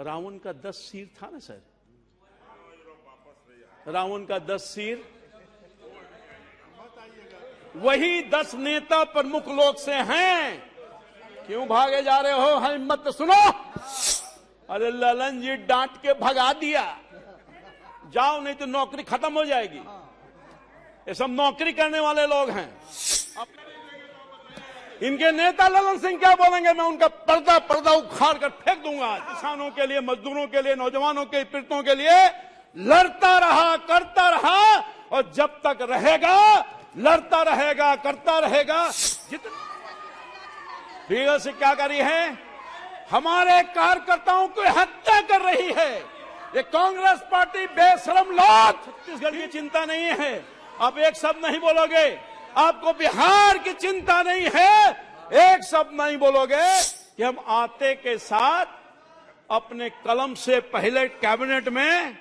रावण का 10 सिर था ना सर, रावण का 10 सिर, वही 10 नेता प्रमुख लोग से हैं। क्यों भागे जा रहे हो? हिम्मत सुनो। अरे ललन जी डांट के भगा दिया, जाओ नहीं तो नौकरी खत्म हो जाएगी। ये सब नौकरी करने वाले लोग हैं। इनके नेता ललन सिंह क्या बोलेंगे, मैं उनका पर्दा उखाड़ कर फेंक दूंगा। किसानों के लिए, मजदूरों के लिए, नौजवानों के पीड़ितों के लिए लड़ता रहा, करता रहा, और जब तक रहेगा लड़ता रहेगा, करता रहेगा। जितना से क्या करी है, हमारे कार्यकर्ताओं की हत्या कर रही है ये कांग्रेस पार्टी। बेशरम लोग, छत्तीसगढ़ की चिंता नहीं है। आप एक शब्द नहीं बोलोगे, आपको बिहार की चिंता नहीं है, एक शब्द नहीं बोलोगे कि हम आते के साथ अपने कलम से पहले कैबिनेट में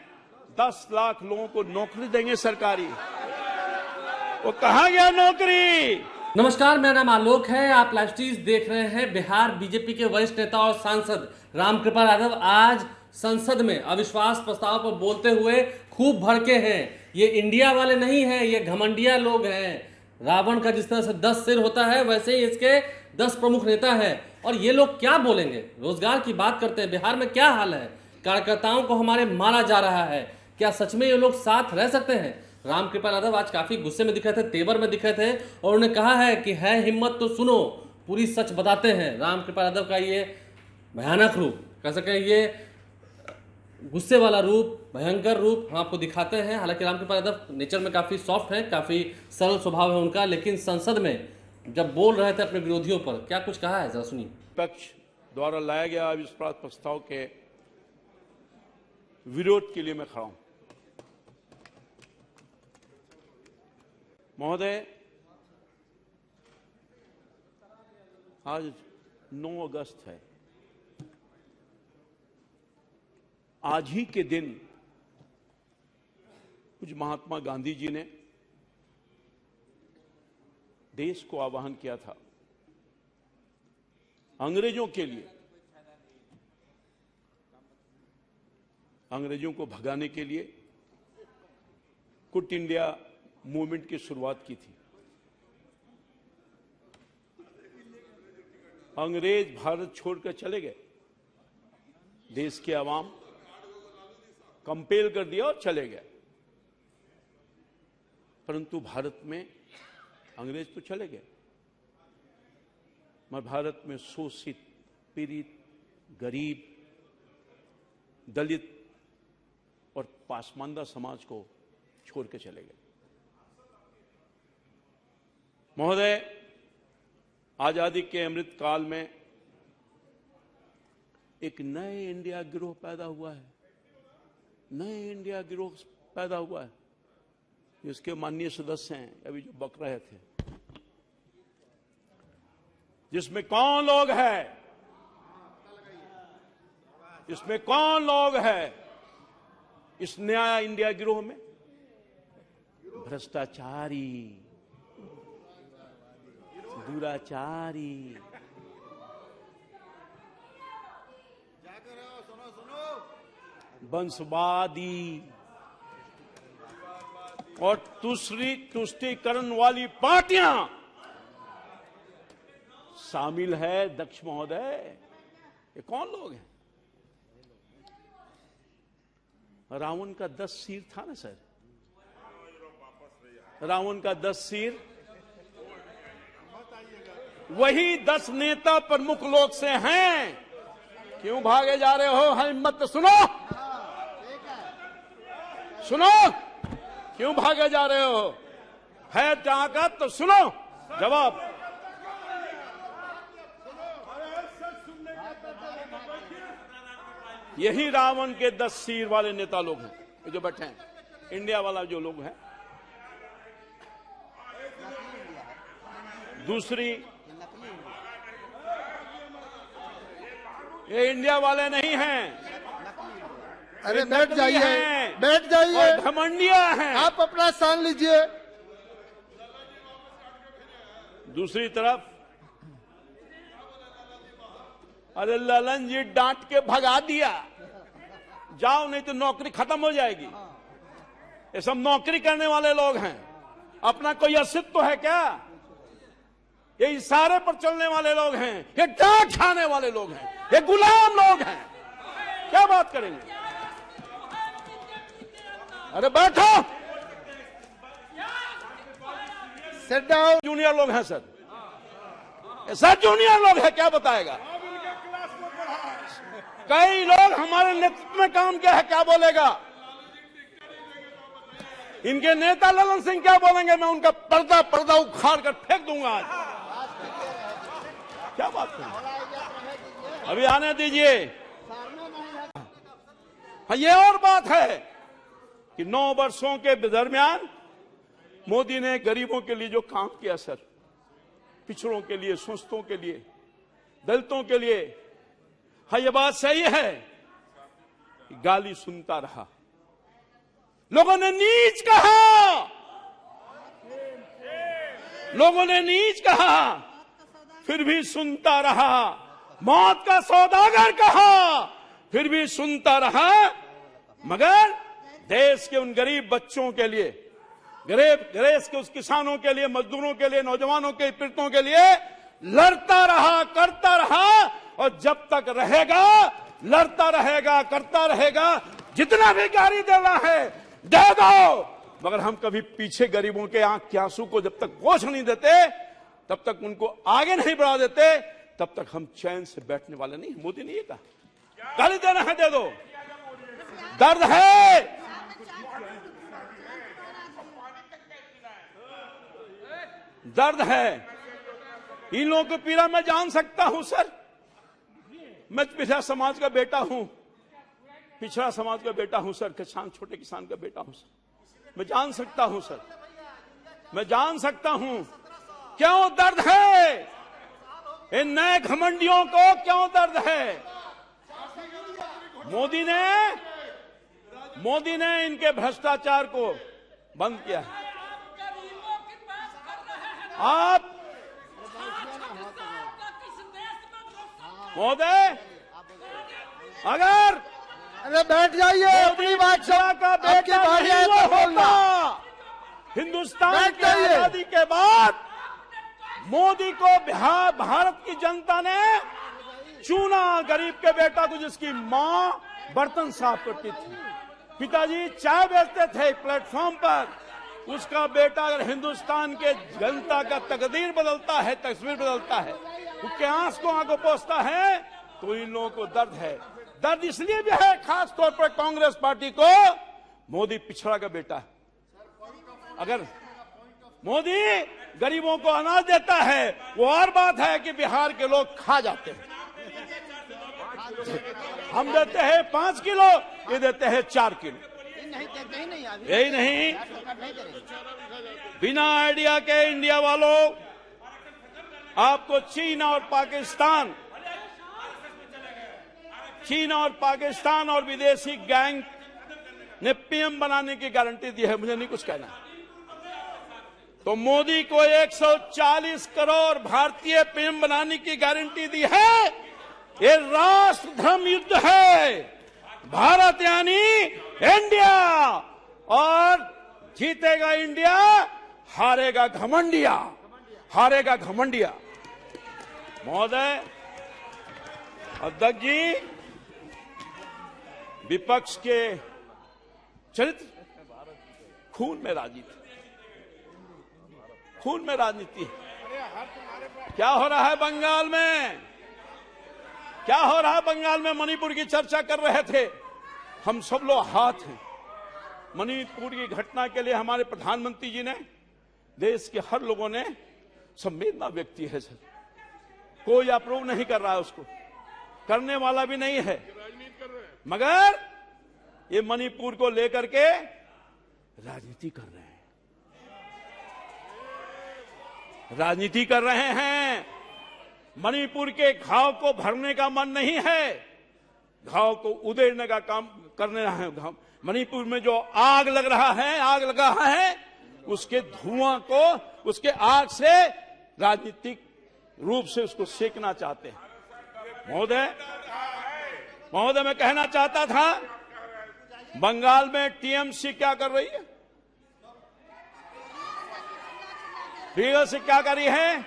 10 लाख लोगों को नौकरी देंगे सरकारी। वो कहां गया नौकरी? नमस्कार, मेरा नाम आलोक है। आप लाइव स्ट्रीम देख रहे हैं। बिहार बीजेपी के वरिष्ठ नेता और सांसद रामकृपाल यादव आज संसद में अविश्वास प्रस्ताव पर बोलते हुए खूब भड़के हैं। ये इंडिया वाले नहीं हैं, ये घमंडिया लोग हैं। रावण का जिस तरह से 10 सिर होता है, वैसे ही इसके 10 प्रमुख नेता हैं। और ये लोग क्या बोलेंगे? रोजगार की बात करते हैं। बिहार में क्या हाल है? कार्यकर्ताओं को हमारे मारा जा रहा है। क्या सच में ये लोग साथ रह सकते हैं? रामकृपाल यादव आज काफी गुस्से में दिखे थे, तेवर में दिखे थे, और उन्होंने कहा है कि है हिम्मत तो सुनो, पूरी सच बताते हैं। रामकृपाल यादव का ये भयानक रूप, कह सके ये गुस्से वाला रूप, भयंकर रूप हम आपको दिखाते हैं। हालांकि रामकृपाल यादव नेचर में काफी सॉफ्ट है, काफी सरल स्वभाव है उनका, लेकिन संसद में जब बोल रहे थे अपने विरोधियों पर, क्या कुछ कहा है, जरा सुनिए। विपक्ष द्वारा लाया गया अविश्वास प्रस्ताव के विरोध के लिए मैं खड़ा हूं। महोदय, आज 9 अगस्त है। आज ही के दिन कुछ महात्मा गांधी जी ने देश को आह्वान किया था अंग्रेजों के लिए, अंग्रेजों को भगाने के लिए क्विट इंडिया मूवमेंट की शुरुआत की थी। अंग्रेज भारत छोड़कर चले गए, देश के आवाम कंपेल कर दिया और चले गए, परंतु भारत में अंग्रेज तो चले गए, मगर भारत में शोषित, पीड़ित, गरीब, दलित और पासमानदा समाज को छोड़ के चले गए। महोदय, आजादी के अमृत काल में एक नए इंडिया गिरोह पैदा हुआ है, नए इंडिया गिरोह पैदा हुआ है, जिसके माननीय सदस्य हैं अभी जो बक रहे थे, जिसमें कौन लोग हैं, इसमें कौन लोग हैं इस नया इंडिया गिरोह में? भ्रष्टाचारी, दुराचारी, वंशवादी और तुष्टीकरण वाली पार्टियां शामिल है। दक्ष महोदय, ये कौन लोग हैं? रावण का 10 सिर था ना सर, रावण का 10 सिर, वही 10 नेता प्रमुख लोग से हैं। क्यों भागे जा रहे हो? हिम्मत सुनो, सुनो, क्यों भागे जा रहे हो? है ताकत तो सुनो जवाब। यही रावण के 10 सिर वाले नेता लोग हैं जो बैठे हैं, इंडिया वाला जो लोग हैं। दूसरी, ये इंडिया वाले नहीं हैं। अरे बैठ जाइए, बैठ जाइए, घमंडिया हैं। आप अपना स्थान लीजिए। दूसरी तरफ अरे ललन जी डांट के भगा दिया, जाओ नहीं तो नौकरी खत्म हो जाएगी। ये सब नौकरी करने वाले लोग हैं, अपना कोई अस्तित्व है क्या? ये इशारे पर चलने वाले लोग हैं, ये डांट खाने वाले लोग हैं, ये गुलाम लोग हैं। क्या बात करेंगे? अरे बैठो। Sit down. जूनियर लोग हैं सर, ये सब जूनियर लोग हैं, क्या बताएगा? कई लोग हमारे नेतृत्व में काम किया है, क्या बोलेगा? इनके नेता ललन सिंह क्या बोलेंगे? मैं उनका पर्दा उखाड़ कर फेंक दूंगा आज। क्या बात करें? अभी आने दीजिए। हाँ, ये और बात है कि 9 वर्षों के दरमियान मोदी ने गरीबों के लिए जो काम किया सर, पिछड़ों के लिए, शोषितों के लिए, दलितों के लिए, हाँ ये बात सही है कि गाली सुनता रहा, लोगों ने नीच कहा, लोगों ने नीच कहा, फिर भी सुनता रहा। मौत का सौदागर कहा, फिर भी सुनता रहा। मगर देश के उन गरीब बच्चों के लिए, देश के उस किसानों के लिए, मजदूरों के लिए, नौजवानों के पीड़ितों के लिए लड़ता रहा, करता रहा। और जब तक रहेगा लड़ता रहेगा, करता रहेगा। जितना भी गाली देना है दे दो, मगर हम कभी पीछे गरीबों के आंख के आंसू को जब तक पोंछ नहीं देते, तब तक उनको आगे नहीं बढ़ा देते, तब तक हम चैन से बैठने वाले नहीं। मोदी ने ये कहा, गाली देना है दे दो, दर्द है, दर्द है। इन लोगों की पीड़ा मैं जान सकता हूं सर। मैं पिछड़ा समाज का बेटा हूं, पिछड़ा समाज का बेटा हूं सर, किसान, छोटे किसान का बेटा हूं सर। मैं जान सकता हूं सर, मैं जान सकता हूं क्यों दर्द है। इन नए घमंडियों को क्यों दर्द है। मोदी ने इनके भ्रष्टाचार को बंद किया है। आप महोदय, अगर अरे बैठ जाइए, अपनी बात का बेटा नहीं होता, हिंदुस्तान की आजादी के बाद मोदी को भारत की जनता ने चुना, गरीब के बेटा को, जिसकी मां बर्तन साफ करती थी, पिताजी चाय बेचते थे प्लेटफॉर्म पर, उसका बेटा अगर हिंदुस्तान के जनता का तकदीर बदलता है, तस्वीर बदलता है, उसके आंसू को पोंछता है, तो इन लोगों को दर्द है। दर्द इसलिए भी है खास तौर पर कांग्रेस पार्टी को, मोदी पिछड़ा का बेटा है। अगर मोदी गरीबों को अनाज देता है, वो और बात है कि बिहार के लोग खा जाते हैं। हम देते हैं 5 किलो, ये देते हैं 4 किलो। यही नहीं, बिना आइडिया के इंडिया वालों, आपको चीन और पाकिस्तान और विदेशी गैंग ने पीएम बनाने की गारंटी दी है। मुझे नहीं कुछ कहना। तो मोदी को 140 करोड़ भारतीय पीएम बनाने की गारंटी दी है। ये राष्ट्र धर्म युद्ध है। भारत यानी इंडिया, और जीतेगा इंडिया, हारेगा घमंडिया, हारेगा घमंडिया। महोदय, अध्यक्ष जी, विपक्ष के चरित्र, खून में राजनीति, खून में राजनीति। क्या हो रहा है बंगाल में? क्या हो रहा है बंगाल में? मणिपुर की चर्चा कर रहे थे। हम सब लोग हाथ हैं। मणिपुर की घटना के लिए हमारे प्रधानमंत्री जी ने, देश के हर लोगों ने संवेदना व्यक्त की है सर। कोई अप्रूव नहीं कर रहा है उसको, करने वाला भी नहीं है, मगर ये मणिपुर को लेकर के राजनीति कर रहे हैं, राजनीति कर रहे हैं। मणिपुर के घाव को भरने का मन नहीं है, घाव को उधेड़ने का काम करने रहे हैं। मणिपुर में जो आग लग रहा है, आग लगा है, उसके धुआं को, उसके आग से राजनीतिक रूप से उसको सेकना चाहते हैं। महोदय, मैं कहना चाहता था बंगाल में टीएमसी क्या कर रही है? टीएमसी क्या कर रही है?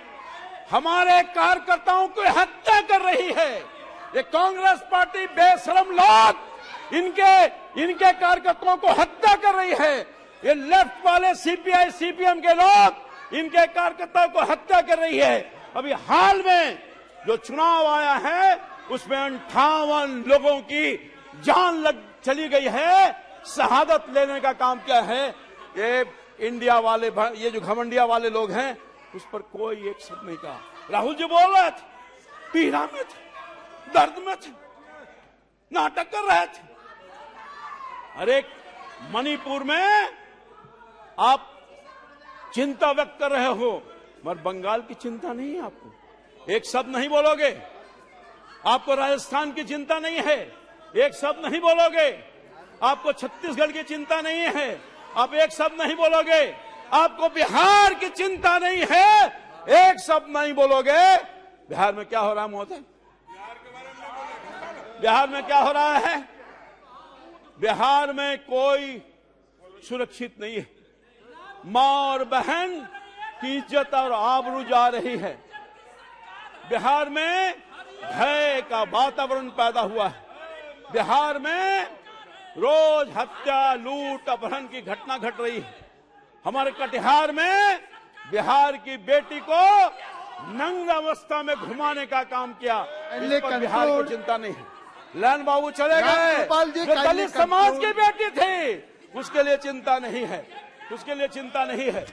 हमारे कार्यकर्ताओं की हत्या कर रही है। ये कांग्रेस पार्टी बेशरम लोग इनके कार्यकर्ताओं को हत्या कर रही है। ये लेफ्ट वाले सीपीआई सीपीएम के लोग इनके कार्यकर्ताओं को हत्या कर रही है। अभी हाल में जो चुनाव आया है उसमें 58 लोगों की जान चली गई है। शहादत लेने का काम क्या है? ये इंडिया वाले, ये जो घमंडिया वाले लोग हैं उस पर कोई एक शब्द नहीं कहा। राहुल जी बोल रहे थे, पीड़ा में थे, दर्द में थे, नाटक कर रहे थे। अरे मणिपुर में आप चिंता व्यक्त कर रहे हो, मगर बंगाल की चिंता नहीं है आपको, एक शब्द नहीं बोलोगे। आपको राजस्थान की चिंता नहीं है, एक शब्द नहीं बोलोगे। आपको छत्तीसगढ़ की चिंता नहीं है, आप एक शब्द नहीं बोलोगे। आपको बिहार की चिंता नहीं है, एक शब्द नहीं बोलोगे। बिहार में क्या हो रहा है महोदय? बिहार में क्या हो रहा है? बिहार में कोई सुरक्षित नहीं है। मां और बहन की इज्जत और आबरू जा रही है। बिहार में भय का वातावरण पैदा हुआ है। बिहार में रोज हत्या, लूट, अपहरण की घटना घट रही है। हमारे कटिहार में बिहार की बेटी को नंग अवस्था में घुमाने का काम किया। इस पर बिहार की चिंता नहीं है। लैन बाबू चले गए, जो दलित समाज की बेटी थी उसके लिए चिंता नहीं है, उसके लिए चिंता नहीं है।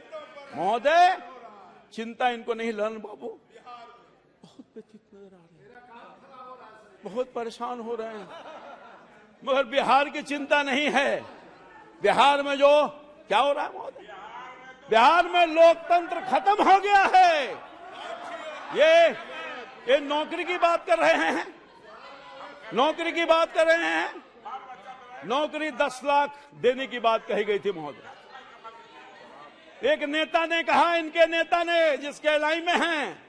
महोदय चिंता इनको नहीं। ललन बाबू बहुत व्यथित नजर आ रहे हैं, बहुत परेशान हो रहे हैं, मगर बिहार की चिंता नहीं है। बिहार में जो क्या हो रहा है महोदय? बिहार में लोकतंत्र खत्म हो गया है। ये नौकरी की बात कर रहे हैं, नौकरी की बात कर रहे हैं। नौकरी 10 लाख देने की बात कही गई थी महोदय। एक नेता ने कहा, इनके नेता ने जिसके लाइन में हैं,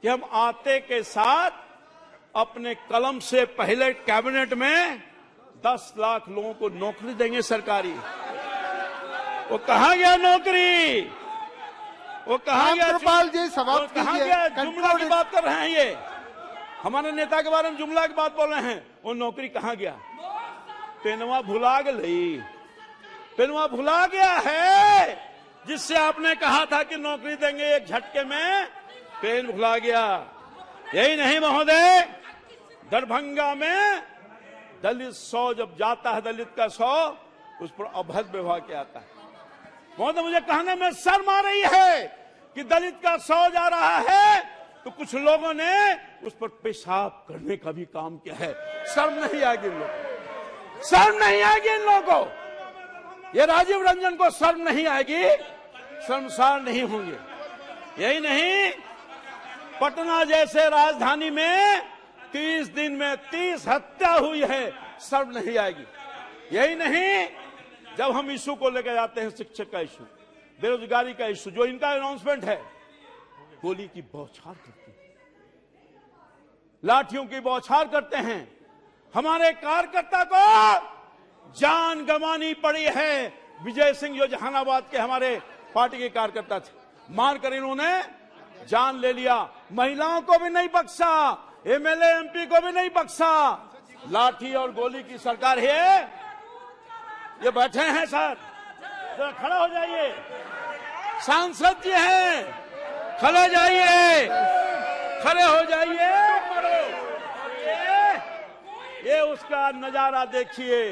कि हम आते के साथ अपने कलम से पहले कैबिनेट में 10 लाख लोगों को नौकरी देंगे सरकारी। वो कहां गया नौकरी? वो कहां गया? रामकृपाल जी समाप्त कहां कीजिए। गया? जुमला की बात कर रहे हैं, ये हमारे नेता के बारे में जुमला की बात बोल रहे हैं। वो नौकरी कहां गया? पेनवा भुला गई, पेनवा भुला गया है, जिससे आपने कहा था कि नौकरी देंगे एक झटके में, पेन भुला गया। यही नहीं महोदय, दरभंगा में दलित 100 जब जाता है, दलित का 100 उस पर अभद्र व्यवहार किया जाता है। महोदय मुझे कहने में शर्म आ रही है कि दलित का 100 जा रहा है तो कुछ लोगों ने उस पर पेशाब करने का भी काम किया है। शर्म नहीं आएगी इन लोगों को, शर्म नहीं आएगी इन लोगों को। ये राजीव रंजन को शर्म नहीं आएगी, शर्मसार नहीं होंगे। यही नहीं, पटना जैसे राजधानी में 30 दिन में 30 हत्या हुई है, शर्म नहीं आएगी। यही नहीं, जब हम इशू को लेकर जाते हैं, शिक्षक का इशू, बेरोजगारी का इशू, जो इनका अनाउंसमेंट है, गोली की बौछार करते हैं, लाठियों की बौछार करते हैं। हमारे कार्यकर्ता को जान गंवानी पड़ी है। विजय सिंह जो जहानाबाद के हमारे पार्टी के कार्यकर्ता थे, मारकर इन्होंने जान ले लिया। महिलाओं को भी नहीं बख्शा, एमएलए एमपी को भी नहीं बख्शा। लाठी और गोली की सरकार है। ये बैठे हैं सर, जरा खड़ा हो जाइए। सांसद जी हैं, खड़े जाइए, खड़े हो जाइए। ये उसका नजारा देखिए,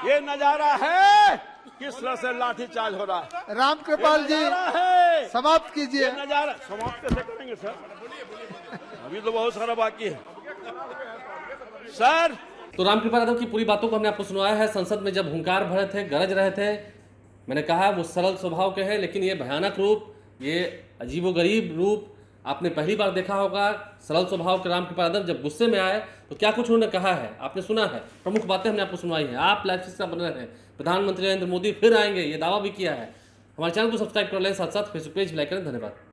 ये नजारा है किस तरह से लाठीचार्ज हो रहा है। रामकृपाल जी समाप्त कीजिए। नजारा समाप्त कैसे करेंगे सर? अभी तो बहुत सारा बाकी है सर। तो रामकृपाल यादव की पूरी बातों को हमने आपको सुनाया है। संसद में जब हुंकार भरे थे, गरज रहे थे, मैंने कहा वो सरल स्वभाव के हैं, लेकिन ये भयानक रूप, ये अजीबोगरीब रूप आपने पहली बार देखा होगा। सरल स्वभाव के रामकृपाल यादव जब गुस्से में आए तो क्या कुछ उन्होंने कहा है आपने सुना है। प्रमुख बातें हमने आपको सुनवाई है। आप लाइव से बन रहे हैं, प्रधानमंत्री नरेंद्र मोदी फिर आएंगे, ये दावा भी किया है। हमारे चैनल को सब्सक्राइब कर लें, साथ साथ फेसबुक पेज भी लाइक करें। धन्यवाद।